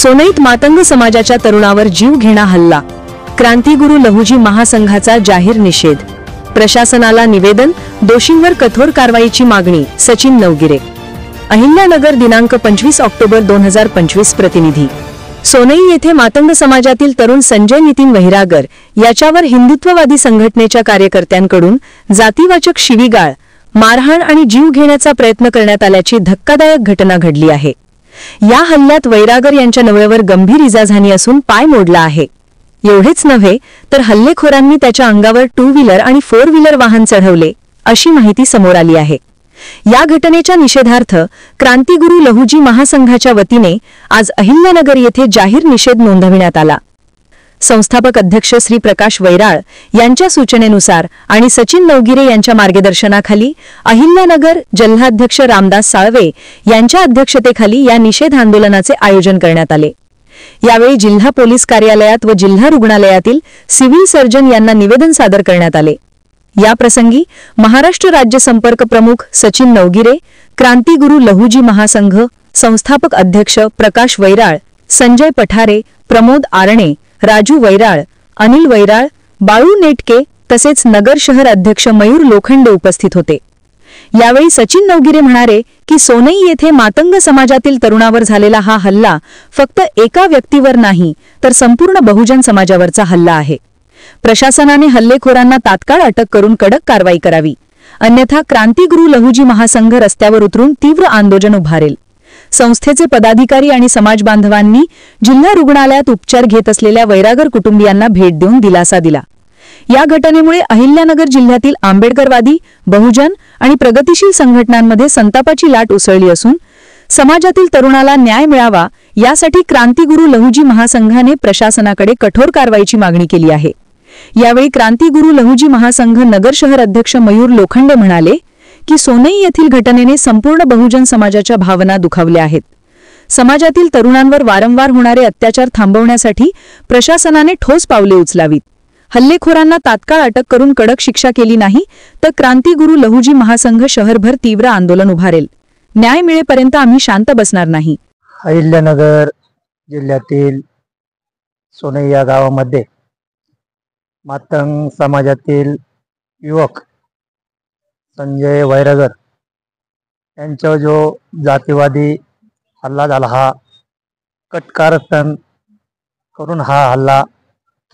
सोनईत मातंग समाजाच्या तरुणावर जीव घेणा हल्ला, क्रांतिगुरू लहुजी महासंघाचा जाहीर निषेध, प्रशासनाला निवेदन, दोषींवर कठोर कारवाईची मागणी. सचिन नवगिरे, अहिल्यानगर, दिनांक 25 ऑक्टोबर 2025. प्रतिनिधी, सोनई येथे मातंग समाजातील तरुण संजय नितीन वैरागर याच्यावर हिंदुत्ववादी संघटनेच्या कार्यकर्त्यांकडून जातीवाचक शिवीगाळ, मारहाण आणि जीव घेण्याचा प्रयत्न करण्यात आल्याची धक्कादायक घटना घडली आहे. या हल्ल्यात वैरागर यांच्या नवऱ्यावर गंभीर इजा झाली असून पाय मोडला आहे. एवढेच नव्हे तर हल्लेखोरांनी त्याच्या अंगावर 2 व्हीलर आणि 4 व्हीलर वाहन चढवले अशी माहिती समोर आली आहे. या घटनेच्या निषेधार्थ क्रांतिगुरू लहुजी महासंघाच्या वतीने आज अहिल्यानगर येथे जाहीर निषेध नोंदविण्यात आला. संस्थापक अध्यक्ष श्री प्रकाश वैराळ यांच्या सूचनेनुसार आणि सचिन नवगिरे यांच्या मार्गदर्शनाखाली अहिल्यानगर जिल्हाध्यक्ष रामदास साळवे यांच्या अध्यक्षतेखाली या निषेध आंदोलनाचे आयोजन करण्यात आले. यावेळी जिल्हा पोलीस कार्यालयात व जिल्हा रुग्णालयातील सिव्हिल सर्जन यांना निवेदन सादर करण्यात आले. या प्रसंगी महाराष्ट्र राज्य संपर्क प्रमुख सचिन नवगिरे, क्रांतिगुरू लहुजी महासंघ संस्थापक अध्यक्ष प्रकाश वैराळ, संजय पठारे, प्रमोद आरणे, राजू वैराळ, अनिल वैराळ, बाळू नेटके तसेच नगर शहर अध्यक्ष मयूर लोखंडे उपस्थित होते. यावेळी सचिन नवगिरे म्हणाले की सोनई येथे मातंग समाजातील तरुणावर झालेला हा हल्ला फक्त एका व्यक्तीवर नाही तर संपूर्ण बहुजन समाजावरचा हल्ला आहे. प्रशासनाने हल्लेखोरांना तात्काळ अटक करून कडक कारवाई करावी, अन्यथा क्रांतिगुरू लहुजी महासंघ रस्त्यावर उतरून तीव्र आंदोलन उभारेल. संस्थेचे पदाधिकारी आणि समाज बांधवांनी जिल्हा रुग्णालयात उपचार घेत असलेल्या वैरागर कुटुंबियांना भेट देऊन दिलासा दिला. या घटनेमुळे अहिल्यानगर जिल्ह्यातील आंबेडकरवादी, बहुजन आणि प्रगतिशील संघटनांमध्ये संतापाची लाट उसळली असून समाजातील तरुणाला न्याय मिळावा यासाठी क्रांतिगुरू लहुजी महासंघाने प्रशासनाकडे कठोर कारवाईची मागणी केली आहे. यावेळी क्रांतिगुरू लहुजी महासंघ नगर शहर अध्यक्ष मयूर लोखंडे म्हणाले की सोनई येथील घटनेने संपूर्ण बहुजन समाजाच्या भावना दुखावल्या आहेत. समाजातील तरुणांवर वारंवार होणारे अत्याचार थांबवण्यासाठी प्रशासनाने ठोस पावले उचलावीत. हल्लेखोरांना तात्काळ अटक करून कडक शिक्षा केली नाही तर क्रांतिगुरू लहुजी महासंघ शहरभर तीव्र आंदोलन उभारेल. न्याय मिळेपर्यंत आम्ही शांत बसणार नाही. अहिल्यानगर जिल्ह्यातील सोनई या गावामध्ये मातंग समाजातील युवक संजय वैरागर यांच्यावर जो जातीवादी हल्ला झाला, हा कटकारस्थान करून हा हल्ला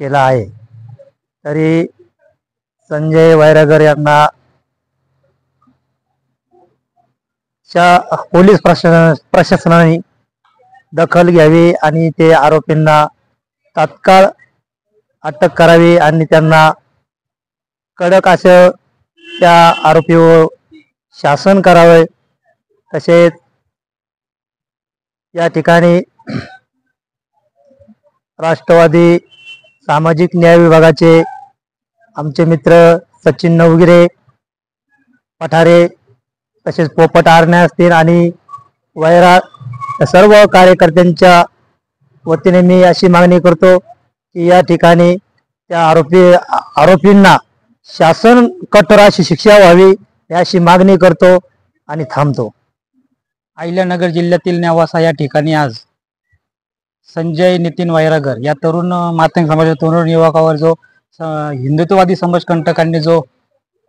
केला आहे. तरी संजय वैरागर यांना पोलीस प्रशासनाने दखल घ्यावी आणि ते आरोपींना तात्काळ अटक करावी आणि त्यांना कडक असं त्या आरोपीवर शासन करावे. तसेच या ठिकाणी राष्ट्रवादी सामाजिक न्याय विभागाचे आमचे मित्र सचिन नवगिरे, पठारे तसेच पोपट आरणे असतील आणि वैराळ सर्व कार्यकर्त्यांच्या वतीने मी अशी मागणी करतो की या ठिकाणी त्या आरोपींना शासन कठोर अशी शिक्षा व्हावी याची मागणी करतो आणि थांबतो. अहिल्यानगर जिल्ह्यातील नेवासा या ठिकाणी आज संजय नितीन वैरागर या तरुण मातंग समाजाच्या तरुण युवकावर जो हिंदुत्ववादी समाजकंटकांनी जो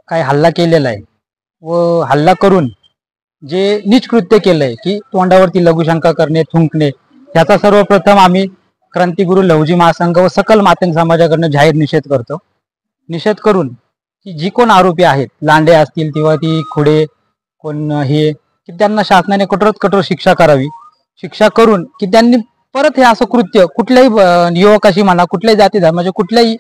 काही हल्ला केलेला आहे व हल्ला करून जे नीच कृत्य केलंय की तोंडावरती लघुशंका करणे, थुंकणे, याचा सर्वप्रथम आम्ही क्रांतिगुरू लहुजी महासंघ व सकल मातंग समाजाकडनं जाहीर निषेध करतो. निषेध करून की जी कोण आरोपी आहेत, लांडे असतील किंवा ती खुडे कोण हे, की त्यांना शासनाने कठोरात कठोर शिक्षा करावी. शिक्षा करून की त्यांनी परत हे असं कृत्य कुठल्याही युवकाशी म्हणा, कुठल्याही जाती धर्माच्या कुठल्याही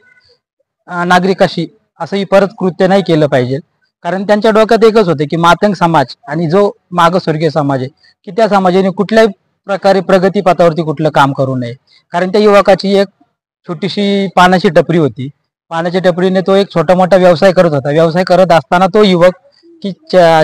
नागरिकाशी असंही परत कृत्य नाही केलं पाहिजे. कारण त्यांच्या डोक्यात एकच होते की मातंग समाज आणि जो मागासवर्गीय समाज आहे की त्या समाजाने कुठल्याही प्रकारे प्रगती पथावरती कुठलं काम करू नये. कारण त्या युवकाची एक छोटीशी पानाची टपरी होती. पानाच्या टपरीने तो एक छोटा मोठा व्यवसाय करत होता. व्यवसाय करत असताना तो युवक की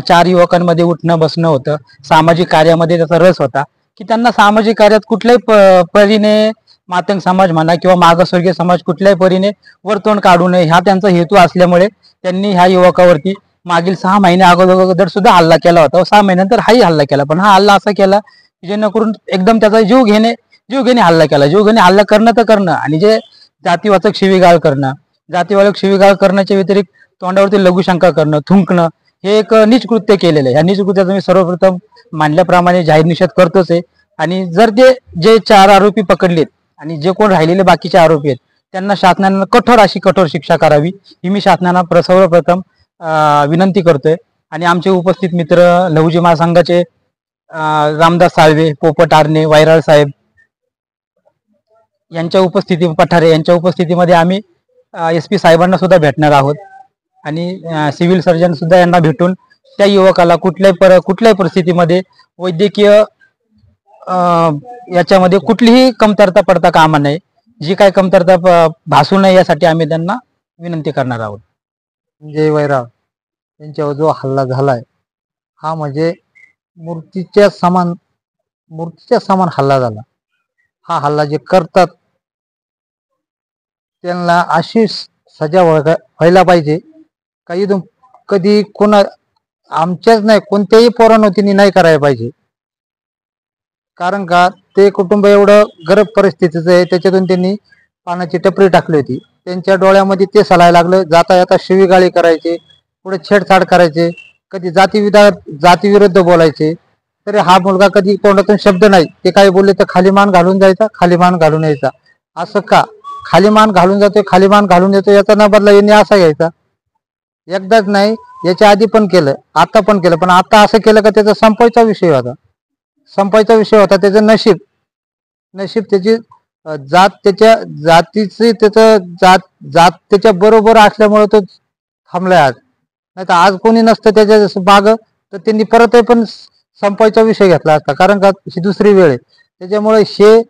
4 युवकांमध्ये उठणं बसणं होतं. सामाजिक कार्यामध्ये त्याचा रस होता की त्यांना सामाजिक कार्यात कुठल्याही परीने मातंग समाज म्हणा किंवा मागासवर्गीय समाज कुठल्याही परीने वरतोंड काढू नये हा त्यांचा हेतू असल्यामुळे त्यांनी ह्या युवकावरती मागील 6 महिने अगोदर सुद्धा हल्ला केला होता. 6 महिन्यानंतर हाही हल्ला केला. पण हा हल्ला असा केला जेणेकरून एकदम त्याचा जीव घेणे जीवघेणी हल्ला केला. जीवघेणी हल्ला करणं तर करणं आणि जे जातीवाचक शिवीगाळ करणं, जातीवाचक शिवीगाळ करण्याच्या व्यतिरिक्त तोंडावरती लघुशंका करणं, थुंकणं हे एक नीच कृत्य केलेलं आहे. ह्या नीच कृत्याचा मी सर्वप्रथम मानल्याप्रमाणे जाहीर निषेध करतोच आहे. आणि जर ते जे 4 आरोपी पकडलेत आणि जे कोण राहिलेले बाकीचे आरोपी आहेत त्यांना शासनानं कठोर शिक्षा करावी ही मी शासनानं सर्वप्रथम विनंती करतोय. आणि आमचे उपस्थित मित्र लहुजी महासंघाचे रामदास साळवे, पोपट आरणे, वायराळ साहेब यांच्या पठारे यांच्या उपस्थितीमध्ये आम्ही SP साहेबांना सुद्धा भेटणार आहोत आणि सिव्हिल सर्जन सुद्धा यांना भेटून त्या युवकाला कुठल्याही परिस्थितीमध्ये वैद्यकीय याच्यामध्ये कुठलीही कमतरता पडता कामा नये, जी काय कमतरता भासू नये यासाठी आम्ही त्यांना विनंती करणार आहोत. संजय वैराग यांच्यावर जो हल्ला झालाय हा म्हणजे मूर्तीच्या समान हल्ला झाला. हा हल्ला जे करतात त्यांना अशी सजा व्हायला पाहिजे. काही कधी आमच्याच नाही कोणत्याही पोरांनो त्यांनी नाही करायला पाहिजे. कारण का ते कुटुंब एवढं गरीब परिस्थितीचं आहे, त्याच्यातून त्यांनी पानाची टपरी टाकली होती. त्यांच्या डोळ्यामध्ये ते सलायला लागलं. जाता येता शिवीगाळी करायचे, पुढे छेडछाड करायचे, कधी जातीविरुद्ध बोलायचे. तरी हा मुलगा कधी तोंडातून शब्द नाही. ते काय बोलले तर खाली मान घालून जायचा, खाली मान घालून यायचा. असं का खाली मान घालून जातोय, खाली मान घालून येतो याचा न बदला यांनी असा घ्यायचा. एकदाच नाही, याच्या आधी पण केलं, आता पण केलं. पण आता असं केलं का त्याचा संपायचा विषय होता. त्याचं नशीब त्याची जात, त्याच्या जातीची जात त्याच्या बरोबर असल्यामुळे तो थांबलाय आज. नाही तर आज कोणी नसतं त्याच्या बाग तर त्यांनी परत पण संपायचा विषय घेतला असता. कारण का ही दुसरी वेळ आहे. त्याच्यामुळे हे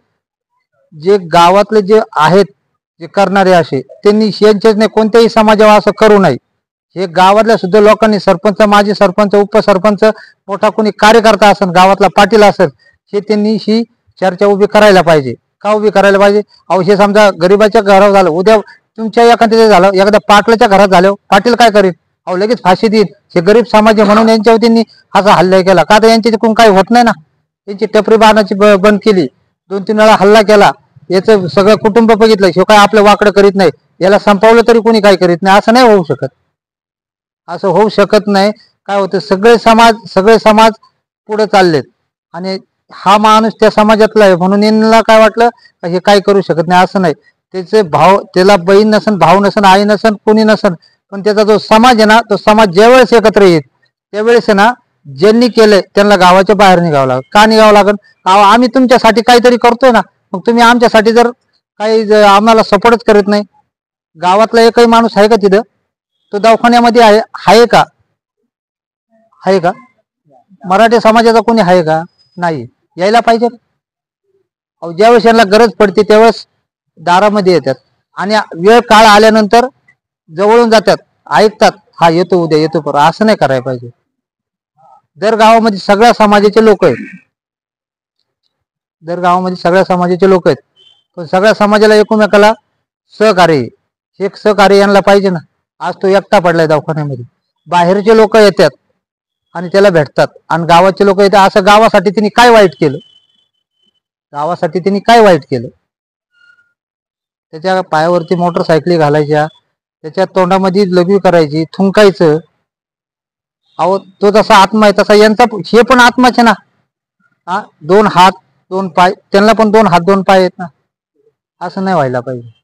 जे गावातले जे आहेत जे करणारे असे त्यांनी यांच्याच नाही कोणत्याही समाजावर असं करू नये. हे गावातल्या सुद्धा लोकांनी सरपंच, माजी सरपंच, उपसरपंच, मोठा कोणी कार्यकर्ता असेल, गावातला पाटील असेल, हे त्यांनी ही चर्चा उभी करायला पाहिजे. का उभी करायला पाहिजे? अहो हे समजा गरीबाच्या घरावर झालं, उद्या तुमच्या एखाद्या झालं, एखाद्या पाटलाच्या घरात झालं, पाटील काय करीत? अहो लगेच फाशी देईल. हे गरीब समाज आहे म्हणून यांच्यावर त्यांनी असा हल्ला केला. का तर यांच्याकडून काही होत नाही ना. त्यांची टपरी बांधायची बंद केली, 2-3 वेळा हल्ला केला, याचं सगळं कुटुंब बघितलं. हे काय आपलं वाकडं करीत नाही, याला संपवलं तरी कोणी काय करीत नाही. असं नाही होऊ शकत. असं होऊ शकत नाही. काय होतं, सगळे समाज पुढे चाललेत आणि हा माणूस त्या समाजातला आहे म्हणून यांना काय वाटलं हे काय करू शकत नाही. असं नाही. त्याचे त्याला बहीण नसन, भाऊ नसन, आई नसन, कोणी नसन, पण त्याचा जो समाज आहे ना, तो समाज ज्यावेळेस एकत्र येईल त्यावेळेस आहे ना, ज्यांनी केलंय त्यांना गावाच्या बाहेर निघावं लागेल. का निघावं लागेल? आम्ही तुमच्यासाठी काहीतरी करतोय ना, मग तुम्ही आमच्यासाठी जर काही आम्हाला सपोर्टच करत नाही. गावातला एकही माणूस आहे का तिथं? तो दवाखान्यामध्ये आहे का? मराठी समाजाचा कोणी आहे का? नाही. यायला पाहिजे. ज्यावेळेस यांना गरज पडते त्यावेळेस दारामध्ये येतात आणि वेळ काळ आल्यानंतर जवळून जातात, ऐकतात, हा येतो उद्या येतो पर. असं नाही करायला पाहिजे. दर गावामध्ये सगळ्या समाजाचे लोक आहेत, पण सगळ्या समाजाला एकमेकाला सहकार्य यांना पाहिजे ना. आज तो एकटा पडलाय दवाखान्यामध्ये. बाहेरचे लोक येतात आणि त्याला भेटतात आणि गावाचे लोक येतात. असं गावासाठी त्यांनी काय वाईट केलं? त्याच्या पायावरती मोटरसायकली घालायच्या, त्याच्या तोंडामध्ये लघवी करायची, थुंकायचं. अहो तो जसा आत्मा आहे तसा यांचा हे पण आत्माच आहे ना. 2 हात 2 पाय, त्यांना पण 2 हात 2 पाय आहेत ना. असं नाही व्हायला पाहिजे.